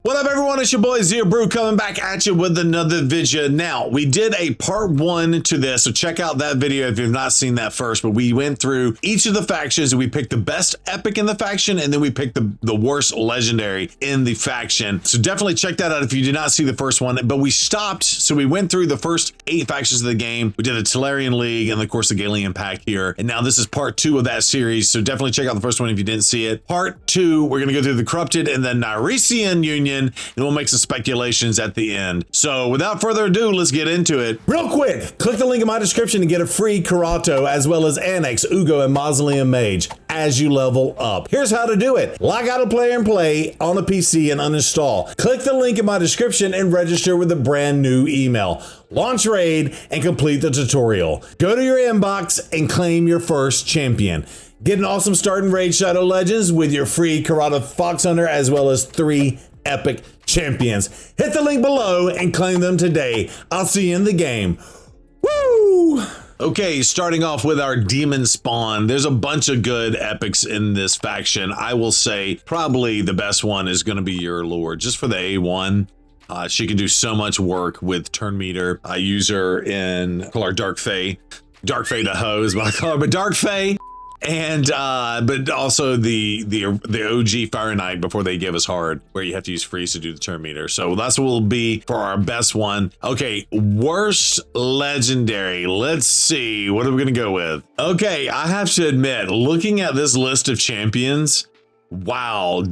What up, everyone? It's your boy Zero Brew coming back at you with another video. Now, we did a part 1 to this, so check out that video if you've not seen that first. But we went through each of the factions and we picked the best epic in the faction, and then we picked the worst legendary in the faction. So definitely check that out if you did not see the first one. But we stopped, so we went through the first 8 factions of the game. We did a Tellurian League and, of course, the Galilean Pack here. And now this is part 2 of that series, so definitely check out the first one if you didn't see it. Part 2, we're going to go through the Corrupted and the Nyresian Union, and we'll make some speculations at the end. So without further ado, let's get into it. Real quick, click the link in my description to get a free Karato as well as Annex, Ugo, and Mausoleum Mage as you level up. Here's how to do it. Log out of Player and Play on the PC and uninstall. Click the link in my description and register with a brand new email. Launch raid and complete the tutorial. Go to your inbox and claim your first champion. Get an awesome start in Raid Shadow Legends with your free Karata Fox Hunter as well as 3 epic champions. Hit the link below and claim them today. I'll see you in the game. Woo! Okay, starting off with our Demonspawn. There's a bunch of good epics in this faction. I will say probably the best one is going to be your Lord, just for the A1. She can do so much work with turn meter. I use her in, call her Dark Fae. Dark Fae to hoe is what I call her, but Dark Fae. And but also the OG Fire Knight before they give us hard, where you have to use freeze to do the turn meter. So that's what will be for our best one. Okay, worst legendary. Let's see, what are we gonna go with? Okay, I have to admit, looking at this list of champions, wow.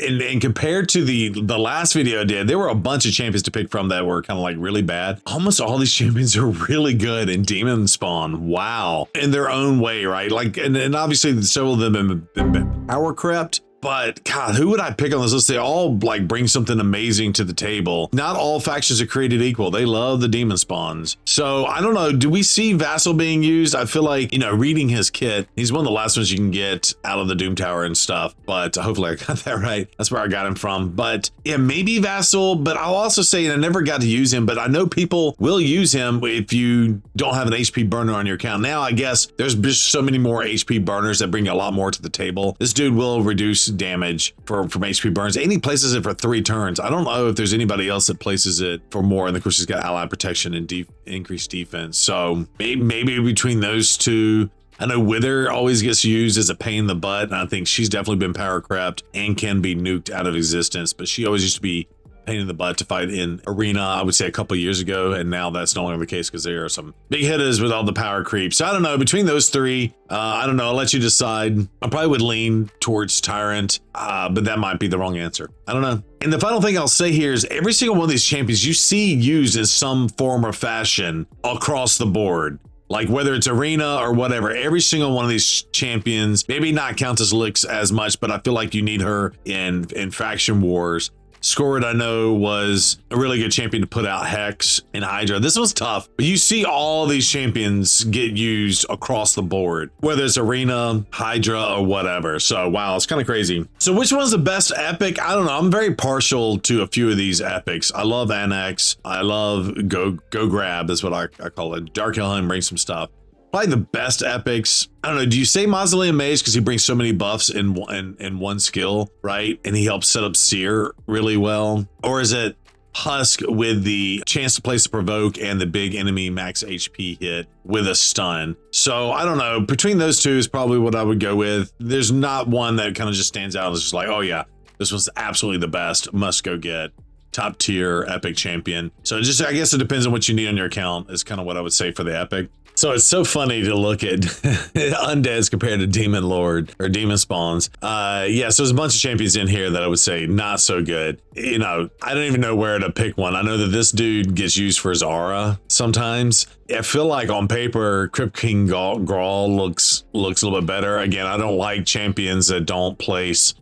And compared to the last video I did, there were a bunch of champions to pick from that were kind of like really bad. Almost all these champions are really good in Demonspawn. Wow. In their own way, right? Like, and obviously several of them have been power crept. But God, who would I pick on this list? They all like bring something amazing to the table. Not all factions are created equal. They love the Demonspawns. So I don't know. Do we see Vassal being used? I feel like, you know, reading his kit, he's one of the last ones you can get out of the Doom Tower and stuff. But hopefully I got that right. That's where I got him from. But yeah, maybe Vassal. But I'll also say, and I never got to use him, but I know people will use him if you don't have an HP burner on your account. Now, I guess there's just so many more HP burners that bring a lot more to the table. This dude will reduce damage from HP burns, and he places it for 3 turns. I don't know if there's anybody else that places it for more, and of course he's got allied protection and increased defense. So maybe between those two. I know Wither always gets used as a pain in the butt, and I think she's definitely been power crept and can be nuked out of existence, but she always used to be pain in the butt to fight in arena, I would say a couple of years ago, and now that's no longer the case because there are some big hitters with all the power creeps. So I don't know, between those 3, I don't know, I'll let you decide. I probably would lean towards Tyrant, but that might be the wrong answer. I don't know. And the final thing I'll say here is every single one of these champions you see used in some form or fashion across the board. Like whether it's arena or whatever, every single one of these champions, maybe not Countess Lix as much, but I feel like you need her in faction wars. Scored, I know, was a really good champion to put out Hex and Hydra. This was tough, but you see all these champions get used across the board, whether it's Arena, Hydra, or whatever. So, wow, it's kind of crazy. So which one's the best epic? I don't know. I'm very partial to a few of these epics. I love Annex. I love Go Grab, is what I call it. Dark Hellhound brings some stuff. Probably the best epics. I don't know. Do you say Mausoleum Mage because he brings so many buffs in one skill, right? And he helps set up Seer really well. Or is it Husk with the chance to place a provoke and the big enemy max HP hit with a stun? So I don't know. Between those two is probably what I would go with. There's not one that kind of just stands out. It's just like, oh yeah, this one's absolutely the best. Must go get. Top tier epic champion. So just, I guess it depends on what you need on your account is kind of what I would say for the epic. So it's so funny to look at Undeads compared to Demon Lord or Demon Spawns. Yeah, so there's a bunch of champions in here that I would say not so good. You know, I don't even know where to pick one. I know that this dude gets used for his aura sometimes. I feel like on paper, Crypt King Grawl looks a little bit better. Again, I don't like champions that don't place.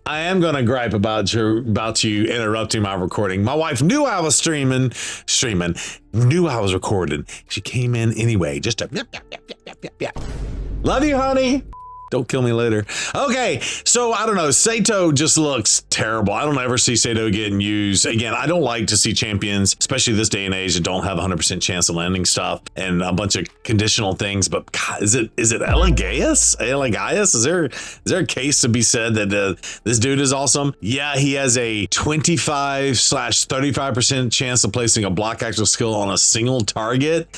I am going to gripe about you interrupting my recording. My wife knew I was streaming, knew I was recording. She came in anyway, just to yep. Love you, honey. Don't kill me later. Okay, so I don't know. Sato just looks terrible. I don't ever see Sato getting used. Again, I don't like to see champions, especially this day and age, that don't have a 100% chance of landing stuff and a bunch of conditional things. But God, is it Elegias? Elegias? Is there a case to be said that this dude is awesome? Yeah, he has a 25/35% chance of placing a block action skill on a single target.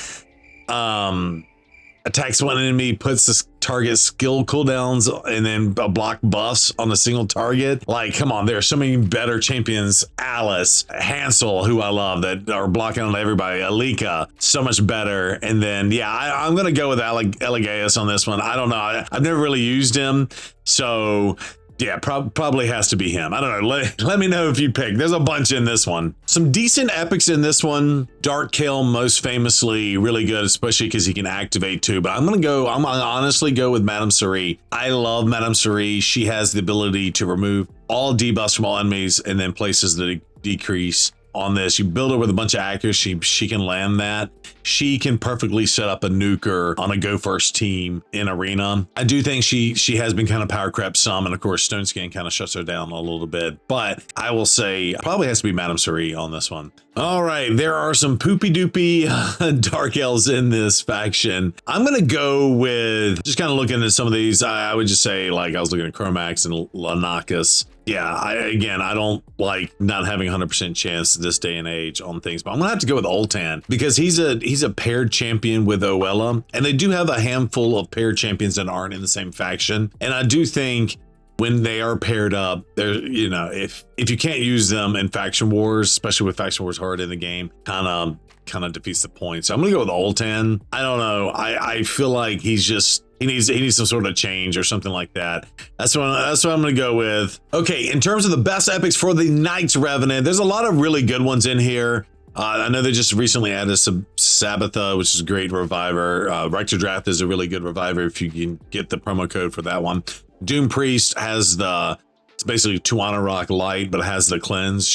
Attacks one enemy, puts the target skill cooldowns, and then block buffs on a single target. Like, come on, there are so many better champions. Alice, Hansel, who I love, that are blocking on everybody. Alika, so much better. And then, yeah, I'm going to go with Elegias on this one. I don't know. I've never really used him. So, yeah, probably has to be him. I don't know. Let me know if you pick. There's a bunch in this one. Some decent epics in this one. Dark Kale, most famously, really good, especially because he can activate too. But I'm gonna honestly go with Madame Suri. I love Madame Suri. She has the ability to remove all debuffs from all enemies and then places the decrease on this. You build her with a bunch of accuracy, she can land that. She can perfectly set up a nuker on a go first team in arena. I do think she has been kind of power crept some, and of course Stone Skin kind of shuts her down a little bit, but I will say probably has to be Madame Suri on this one. All right, there are some poopy doopy Dark Elves in this faction. I'm gonna go with, just kind of looking at some of these, I would just say, like, I was looking at Chromax and Lanakis. Yeah, I don't like not having 100% chance this day and age on things, but I'm gonna have to go with Oltan because he's a paired champion with Oella, and they do have a handful of paired champions that aren't in the same faction. And I do think when they are paired up, there, you know, if you can't use them in faction wars, especially with faction wars hard in the game, kind of defeats the point. So I'm gonna go with Oltan. I don't know. I feel like he needs some sort of change or something like that. That's what I'm gonna go with. Okay, in terms of the best epics for the Knights Revenant, there's a lot of really good ones in here. I know they just recently added some Sabbatha, which is a great reviver. Rector Draft is a really good reviver if you can get the promo code for that one. Doom Priest has it's basically Tuana Rock Light, but it has the cleanse.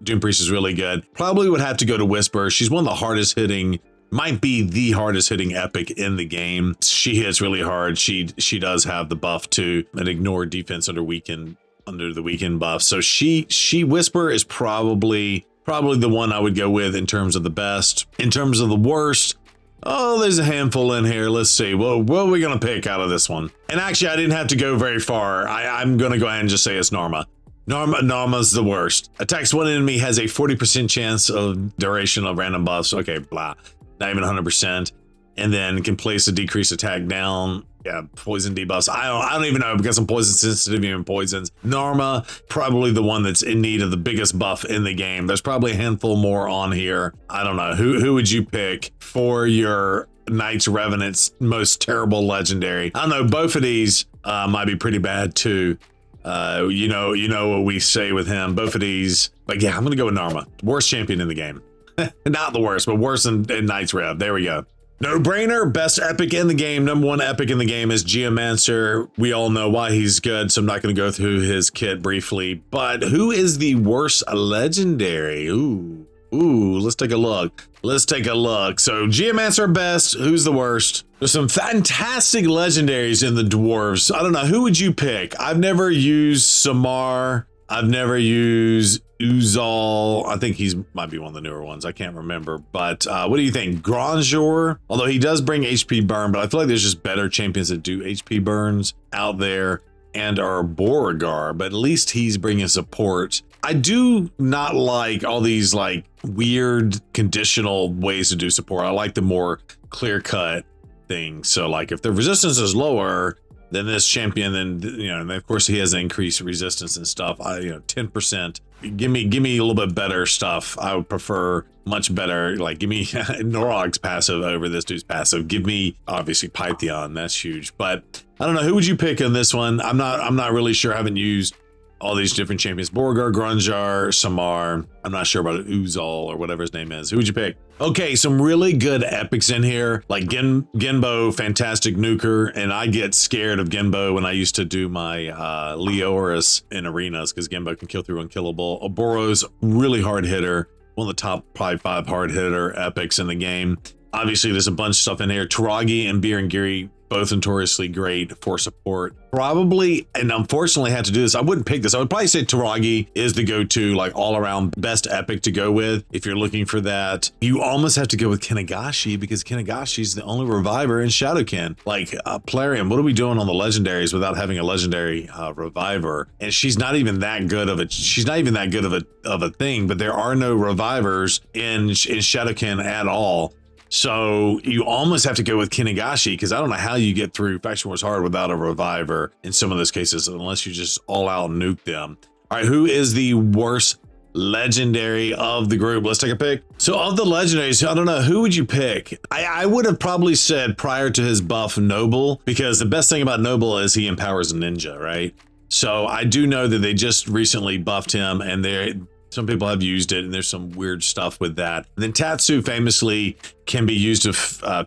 Doom Priest is really good. Probably would have to go to Whisper. She's one of the hardest hitting, might be the hardest hitting epic in the game. She hits really hard. She does have the buff to an ignore defense under the weaken buff. So she Whisper is probably the one I would go with in terms of the best. In terms of the worst, oh, there's a handful in here. Let's see. Well, what are we gonna pick out of this one? And actually, I didn't have to go very far. I'm gonna go ahead and just say it's Narma. Narma's the worst. Attacks one enemy, has a 40% chance of duration of random buffs. Okay, blah. Not even 100%. And then can place a decreased attack down. Yeah, poison debuffs. I don't even know because I'm poison sensitive, even poisons. Narma, probably the one that's in need of the biggest buff in the game. There's probably a handful more on here. I don't know. Who would you pick for your Knights Revenant's most terrible legendary? I don't know. Both of these might be pretty bad too. You know what we say with him. Both of these, but yeah, I'm gonna go with Narma. Worst champion in the game. Not the worst, but worse than Knights Rev. There we go. No brainer, best epic in the game. Number one epic in the game is Geomancer. We all know why he's good, so I'm not going to go through his kit briefly. But who is the worst legendary? Ooh, let's take a look. So Geomancer best. Who's the worst? There's some fantastic legendaries in the Dwarves. I don't know. Who would you pick? I've never used Samar. I've never used Uzal. I think he's might be one of the newer ones. I can't remember. But what do you think? Granjor, although he does bring HP burn, but I feel like there's just better champions that do HP burns out there, and our Beauregard, but at least he's bringing support. I do not like all these like weird conditional ways to do support. I like the more clear-cut things. So like if the resistance is lower than this champion, then, you know, and of course he has increased resistance and stuff. 10%. Give me a little bit better stuff. I would prefer much better. Like, give me Norog's passive over this dude's passive. Give me obviously Pythion. That's huge. But I don't know. Who would you pick on this one? I'm not really sure. I haven't used all these different champions. Beauregard, Granjar, Samar. I'm not sure about Uzal or whatever his name is. Who would you pick? Okay, some really good epics in here, like Genbo, fantastic nuker, and I get scared of Genbo when I used to do my Leoris in arenas because Genbo can kill through unkillable. Oboro's really hard hitter, one of the top probably 5 hard hitter epics in the game. Obviously, there's a bunch of stuff in here. Taragi and Birangiri, both notoriously great for support. Probably, and unfortunately had to do this, I wouldn't pick this. I would probably say Taragi is the go-to, like all around best epic to go with. If you're looking for that, you almost have to go with Kinagashi, because Kinagashi's the only reviver in Shadowkin. Like Plarium, what are we doing on the legendaries without having a legendary reviver? And she's not even that good of a thing, but there are no revivers in Shadowkin at all. So you almost have to go with Kinagashi, because I don't know how you get through Faction Wars Hard without a reviver in some of those cases, unless you just all out nuke them. All right, who is the worst legendary of the group? Let's take a pick. So of the legendaries, I don't know, who would you pick? I would have probably said prior to his buff Noble, because the best thing about Noble is he empowers a ninja, right? So I do know that they just recently buffed him, and some people have used it, and there's some weird stuff with that. And then Tatsu famously can be used to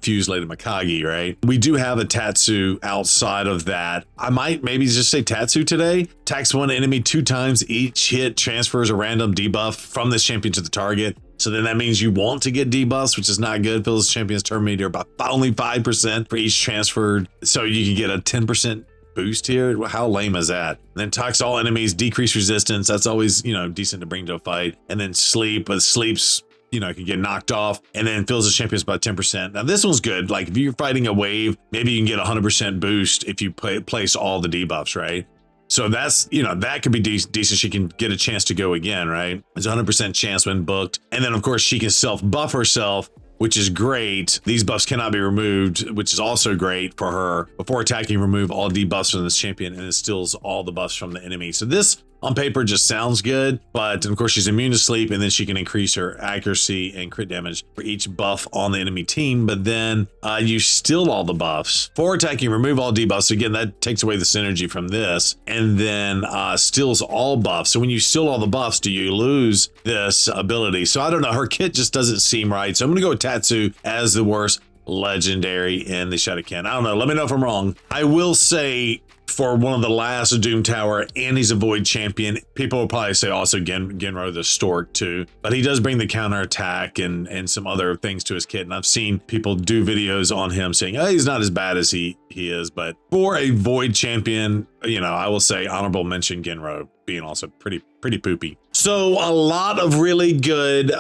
fuse Lady Mikage, right? We do have a Tatsu outside of that. I might maybe just say Tatsu today. Attacks one enemy 2 times. Each hit transfers a random debuff from this champion to the target. So then that means you want to get debuffs, which is not good. Fills champion's turn meter by only 5% for each transferred. So you can get a 10% boost here. How lame is that? And then attacks all enemies, decrease resistance. That's always, you know, decent to bring to a fight. And then sleep, but sleeps, you know, can get knocked off, and then fills the champions by 10%. Now this one's good. Like if you're fighting a wave, maybe you can get 100% boost if you place all the debuffs, right? So that's, you know, that could be decent. She can get a chance to go again, right? There's a 100% chance when booked. And then of course she can self buff herself, which is great. These buffs cannot be removed, which is also great for her. Before attacking, remove all debuffs from this champion, and it steals all the buffs from the enemy. So this on paper just sounds good, but of course she's immune to sleep, and then she can increase her accuracy and crit damage for each buff on the enemy team. But then you steal all the buffs. For attacking, remove all debuffs. Again, that takes away the synergy from this, and then steals all buffs. So when you steal all the buffs, do you lose this ability? So I don't know, her kit just doesn't seem right. So I'm gonna go with Tatsu as the worst legendary in the Shadowkin. I don't know, let me know if I'm wrong. I will say, for one of the last Doom Tower, and he's a Void champion, people will probably say also Genro the Stork too, but he does bring the counter attack and some other things to his kit. And I've seen people do videos on him saying, oh, he's not as bad as he is. But for a Void champion, you know, I will say honorable mention Genro being also pretty poopy. So a lot of really good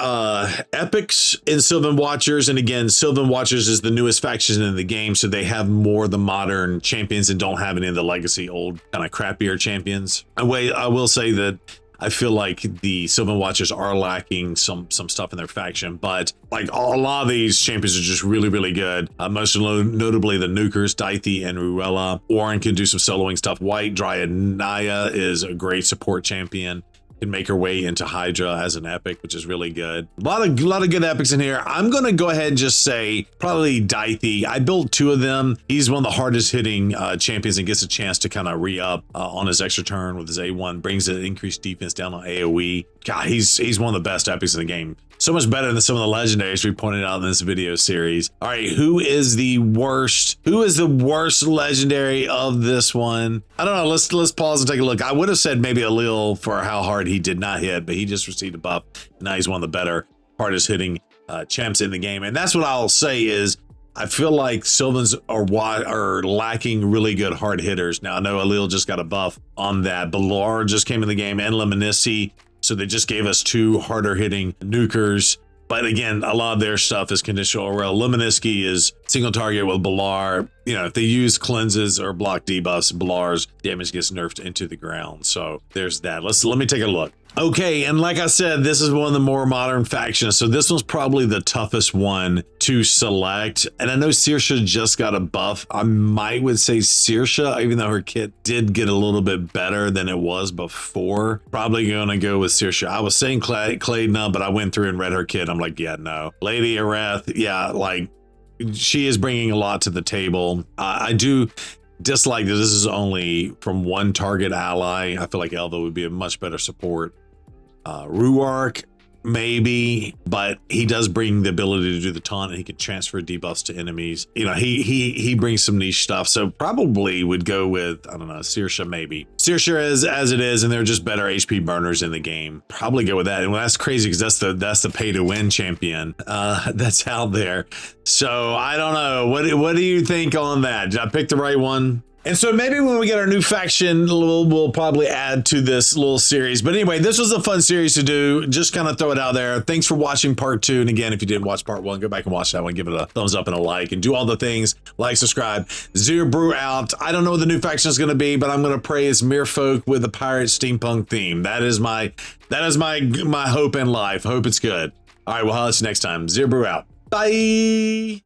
epics in Sylvan Watchers. And again, Sylvan Watchers is the newest faction in the game, so they have more of the modern champions and don't have any of the legacy old kind of crappier champions. I will say that I feel like the Sylvan Watchers are lacking some stuff in their faction, but like a lot of these champions are just really good. Most notably the Nukers, Daithi and Ruella. Orin can do some soloing stuff. White Dryad Naya is a great support champion. Can make her way into Hydra as an epic, which is really good. A lot of good epics in here. I'm gonna go ahead and just say probably Daithi. I built 2 of them. He's one of the hardest hitting champions and gets a chance to kind of re-up on his extra turn with his A1. Brings an increased defense down on AoE. God, he's one of the best epics in the game. So much better than some of the legendaries we pointed out in this video series. All right, who is the worst legendary of this one? I don't know, let's pause and take a look. I would have said maybe Alil for how hard he did not hit, but he just received a buff. Now he's one of the better, hardest hitting champs in the game. And that's what I'll say is, I feel like Sylvans are lacking really good hard hitters. Now I know Alil just got a buff on that. Balar just came in the game, and Lemnisci. So they just gave us 2 harder hitting nukers. But again, a lot of their stuff is conditional. Well, Lemnisci is single target with Balar. You know, if they use cleanses or block debuffs, Balar's damage gets nerfed into the ground. So there's that. Let me take a look. Okay, and like I said, this is one of the more modern factions, so this one's probably the toughest one to select. And I know Saoirse just got a buff. I would say Saoirse, even though her kit did get a little bit better than it was before. Probably gonna go with Saoirse. I was saying Claydna, but I went through and read her kit. I'm like, yeah, no. Lady Areth, yeah, like, she is bringing a lot to the table. I do dislike that this is only from one target ally. I feel like Elva would be a much better support. Ruark, maybe, but he does bring the ability to do the taunt, and he can transfer debuffs to enemies. You know, he brings some niche stuff. So probably would go with, I don't know, Saoirse maybe. Saoirse as it is, and they're just better HP burners in the game. Probably go with that. And well, that's crazy because that's the pay to win champion that's out there. So I don't know. What do you think on that? Did I pick the right one? And so maybe when we get our new faction, we'll probably add to this little series. But anyway, this was a fun series to do. Just kind of throw it out there. Thanks for watching part 2. And again, if you didn't watch part 1, go back and watch that one. Give it a thumbs up and a like, and do all the things. Like, subscribe. Zero Brew out. I don't know what the new faction is going to be, but I'm going to pray as Merfolk with a pirate steampunk theme. That is my hope in life. I hope it's good. All right, we'll holler at you next time. Zero Brew out. Bye.